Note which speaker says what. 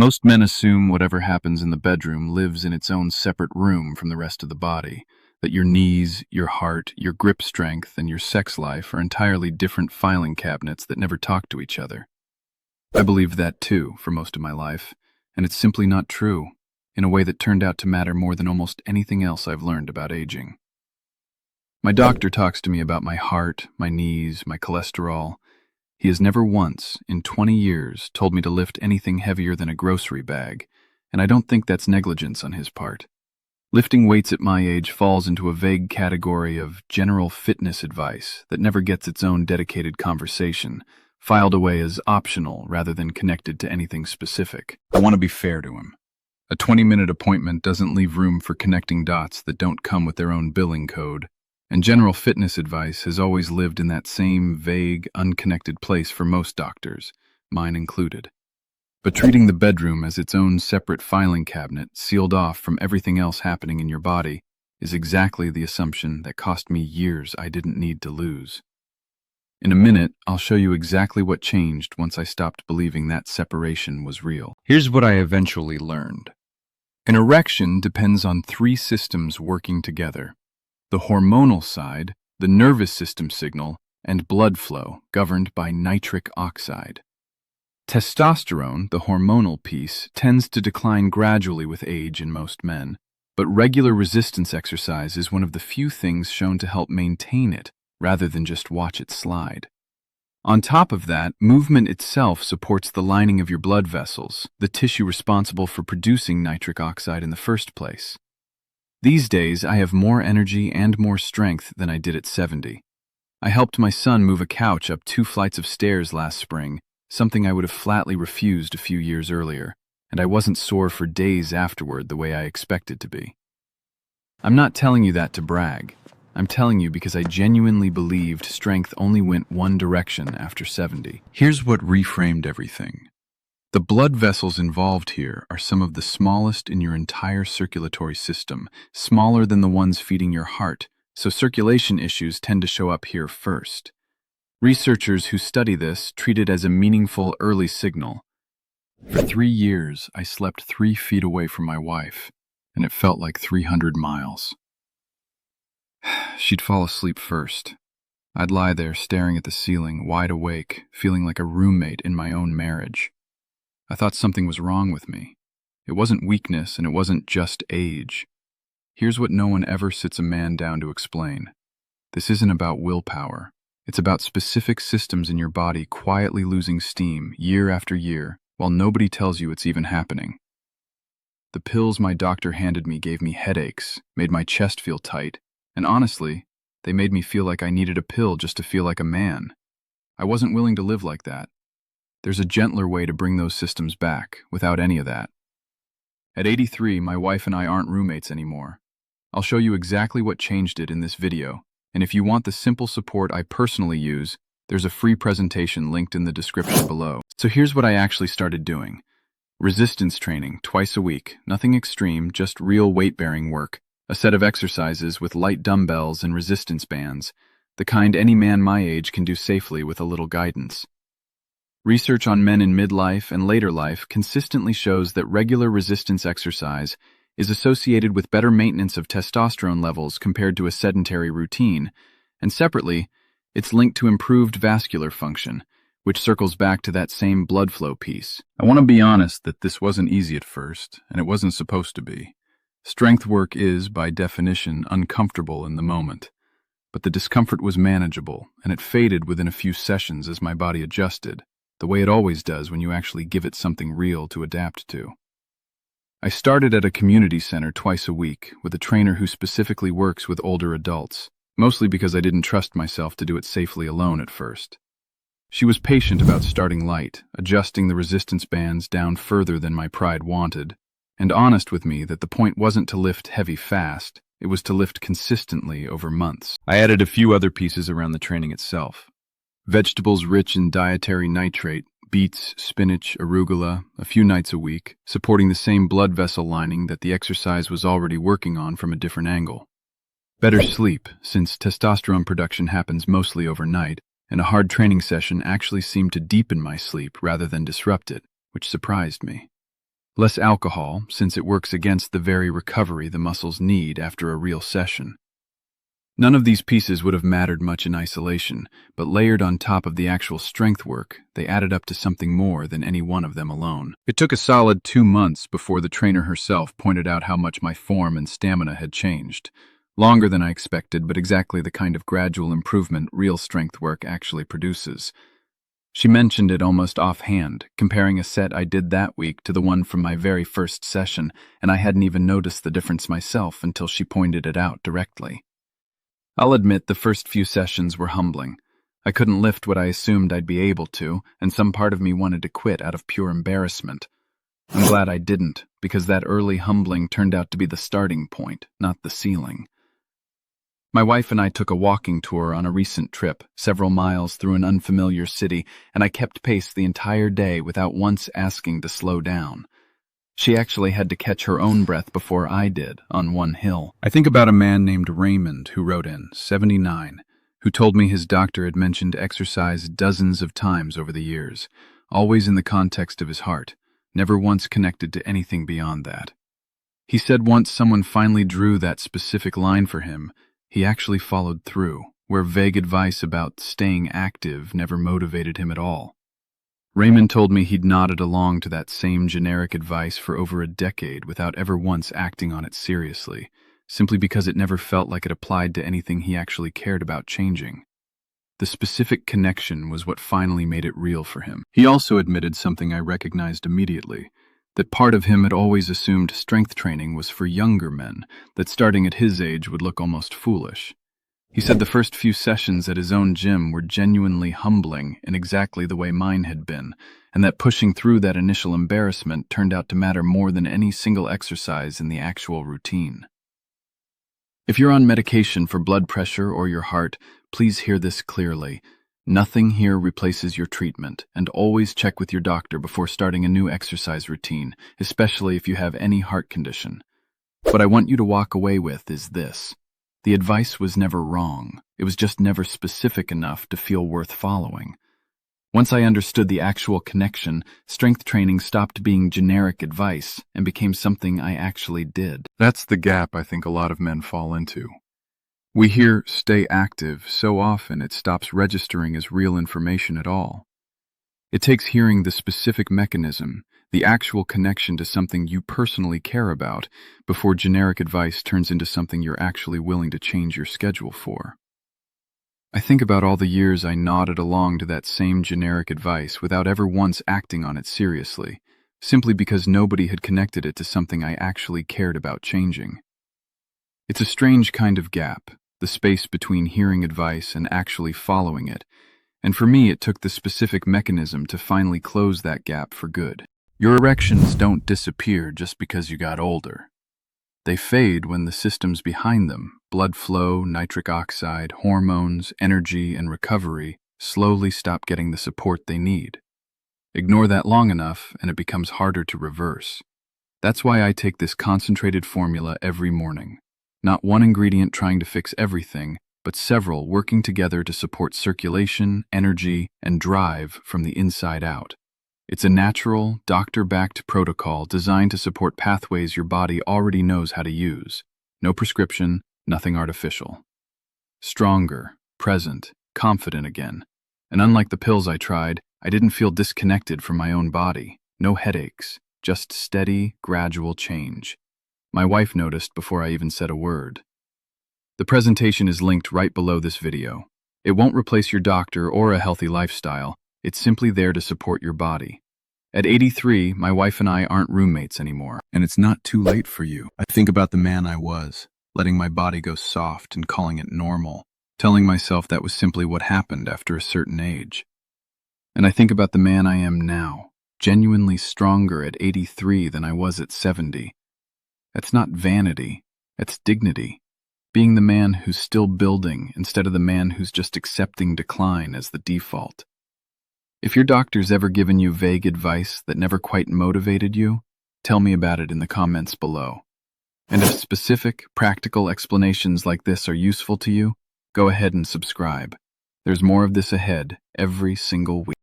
Speaker 1: Most men assume whatever happens in the bedroom lives in its own separate room from the rest of the body, that your knees, your heart, your grip strength, and your sex life are entirely different filing cabinets that never talk to each other. I believed that too for most of my life, and it's simply not true, in a way that turned out to matter more than almost anything else I've learned about aging. My doctor talks to me about my heart, my knees, my cholesterol. He has never once, in 20 years, told me to lift anything heavier than a grocery bag, and I don't think that's negligence on his part. Lifting weights at my age falls into a vague category of general fitness advice that never gets its own dedicated conversation, filed away as optional rather than connected to anything specific. I want to be fair to him. A 20-minute appointment doesn't leave room for connecting dots that don't come with their own billing code, and general fitness advice has always lived in that same vague, unconnected place for most doctors, mine included. But treating the bedroom as its own separate filing cabinet, sealed off from everything else happening in your body, is exactly the assumption that cost me years I didn't need to lose. In a minute, I'll show you exactly what changed once I stopped believing that separation was real. Here's what I eventually learned. An erection depends on 3 systems working together: the hormonal side, the nervous system signal, and blood flow, governed by nitric oxide. Testosterone, the hormonal piece, tends to decline gradually with age in most men, but regular resistance exercise is one of the few things shown to help maintain it, rather than just watch it slide. On top of that, movement itself supports the lining of your blood vessels, the tissue responsible for producing nitric oxide in the first place. These days, I have more energy and more strength than I did at 70. I helped my son move a couch up 2 flights of stairs last spring, something I would have flatly refused a few years earlier, and I wasn't sore for days afterward the way I expected to be. I'm not telling you that to brag. I'm telling you because I genuinely believed strength only went one direction after 70. Here's what reframed everything. The blood vessels involved here are some of the smallest in your entire circulatory system, smaller than the ones feeding your heart, so circulation issues tend to show up here first. Researchers who study this treat it as a meaningful early signal. For 3 years, I slept 3 feet away from my wife, and it felt like 300 miles. She'd fall asleep first. I'd lie there staring at the ceiling, wide awake, feeling like a roommate in my own marriage. I thought something was wrong with me. It wasn't weakness, and it wasn't just age. Here's what no one ever sits a man down to explain. This isn't about willpower. It's about specific systems in your body quietly losing steam year after year, while nobody tells you it's even happening. The pills my doctor handed me gave me headaches, made my chest feel tight, and honestly, they made me feel like I needed a pill just to feel like a man. I wasn't willing to live like that. There's a gentler way to bring those systems back, without any of that. At 83, my wife and I aren't roommates anymore. I'll show you exactly what changed it in this video, and if you want the simple support I personally use, there's a free presentation linked in the description below. So here's what I actually started doing. Resistance training, twice a week, nothing extreme, just real weight-bearing work, a set of exercises with light dumbbells and resistance bands, the kind any man my age can do safely with a little guidance. Research on men in midlife and later life consistently shows that regular resistance exercise is associated with better maintenance of testosterone levels compared to a sedentary routine, and separately, it's linked to improved vascular function, which circles back to that same blood flow piece. I want to be honest that this wasn't easy at first, and it wasn't supposed to be. Strength work is, by definition, uncomfortable in the moment, but the discomfort was manageable, and it faded within a few sessions as my body adjusted, the way it always does when you actually give it something real to adapt to. I started at a community center twice a week with a trainer who specifically works with older adults, mostly because I didn't trust myself to do it safely alone at first. She was patient about starting light, adjusting the resistance bands down further than my pride wanted, and honest with me that the point wasn't to lift heavy fast, it was to lift consistently over months. I added a few other pieces around the training itself. Vegetables rich in dietary nitrate, beets, spinach, arugula, a few nights a week, supporting the same blood vessel lining that the exercise was already working on from a different angle. Better sleep, since testosterone production happens mostly overnight, and a hard training session actually seemed to deepen my sleep rather than disrupt it, which surprised me. Less alcohol, since it works against the very recovery the muscles need after a real session. None of these pieces would have mattered much in isolation, but layered on top of the actual strength work, they added up to something more than any one of them alone. It took a solid 2 months before the trainer herself pointed out how much my form and stamina had changed. Longer than I expected, but exactly the kind of gradual improvement real strength work actually produces. She mentioned it almost offhand, comparing a set I did that week to the one from my very first session, and I hadn't even noticed the difference myself until she pointed it out directly. I'll admit the first few sessions were humbling. I couldn't lift what I assumed I'd be able to, and some part of me wanted to quit out of pure embarrassment. I'm glad I didn't, because that early humbling turned out to be the starting point, not the ceiling. My wife and I took a walking tour on a recent trip, several miles through an unfamiliar city, and I kept pace the entire day without once asking to slow down. She actually had to catch her own breath before I did, on one hill. I think about a man named Raymond who wrote in, 79, who told me his doctor had mentioned exercise dozens of times over the years, always in the context of his heart, never once connected to anything beyond that. He said once someone finally drew that specific line for him, he actually followed through, where vague advice about staying active never motivated him at all. Raymond told me he'd nodded along to that same generic advice for over a decade without ever once acting on it seriously, simply because it never felt like it applied to anything he actually cared about changing. The specific connection was what finally made it real for him. He also admitted something I recognized immediately, that part of him had always assumed strength training was for younger men, that starting at his age would look almost foolish. He said the first few sessions at his own gym were genuinely humbling in exactly the way mine had been, and that pushing through that initial embarrassment turned out to matter more than any single exercise in the actual routine. If you're on medication for blood pressure or your heart, please hear this clearly. Nothing here replaces your treatment, and always check with your doctor before starting a new exercise routine, especially if you have any heart condition. What I want you to walk away with is this. The advice was never wrong. It was just never specific enough to feel worth following. Once I understood the actual connection, strength training stopped being generic advice and became something I actually did. That's the gap I think a lot of men fall into. We hear "stay active" so often it stops registering as real information at all. It takes hearing the specific mechanism, the actual connection to something you personally care about, before generic advice turns into something you're actually willing to change your schedule for. I think about all the years I nodded along to that same generic advice without ever once acting on it seriously, simply because nobody had connected it to something I actually cared about changing. It's a strange kind of gap, the space between hearing advice and actually following it, and for me it took the specific mechanism to finally close that gap for good. Your erections don't disappear just because you got older. They fade when the systems behind them, blood flow, nitric oxide, hormones, energy, and recovery, slowly stop getting the support they need. Ignore that long enough, and it becomes harder to reverse. That's why I take this concentrated formula every morning. Not one ingredient trying to fix everything, but several working together to support circulation, energy, and drive from the inside out. It's a natural, doctor-backed protocol designed to support pathways your body already knows how to use. No prescription, nothing artificial. Stronger, present, confident again. And unlike the pills I tried, I didn't feel disconnected from my own body. No headaches, just steady, gradual change. My wife noticed before I even said a word. The presentation is linked right below this video. It won't replace your doctor or a healthy lifestyle. It's simply there to support your body. At 83, my wife and I aren't roommates anymore, and it's not too late for you. I think about the man I was, letting my body go soft and calling it normal, telling myself that was simply what happened after a certain age. And I think about the man I am now, genuinely stronger at 83 than I was at 70. That's not vanity, that's dignity. Being the man who's still building instead of the man who's just accepting decline as the default. If your doctor's ever given you vague advice that never quite motivated you, tell me about it in the comments below. And if specific, practical explanations like this are useful to you, go ahead and subscribe. There's more of this ahead every single week.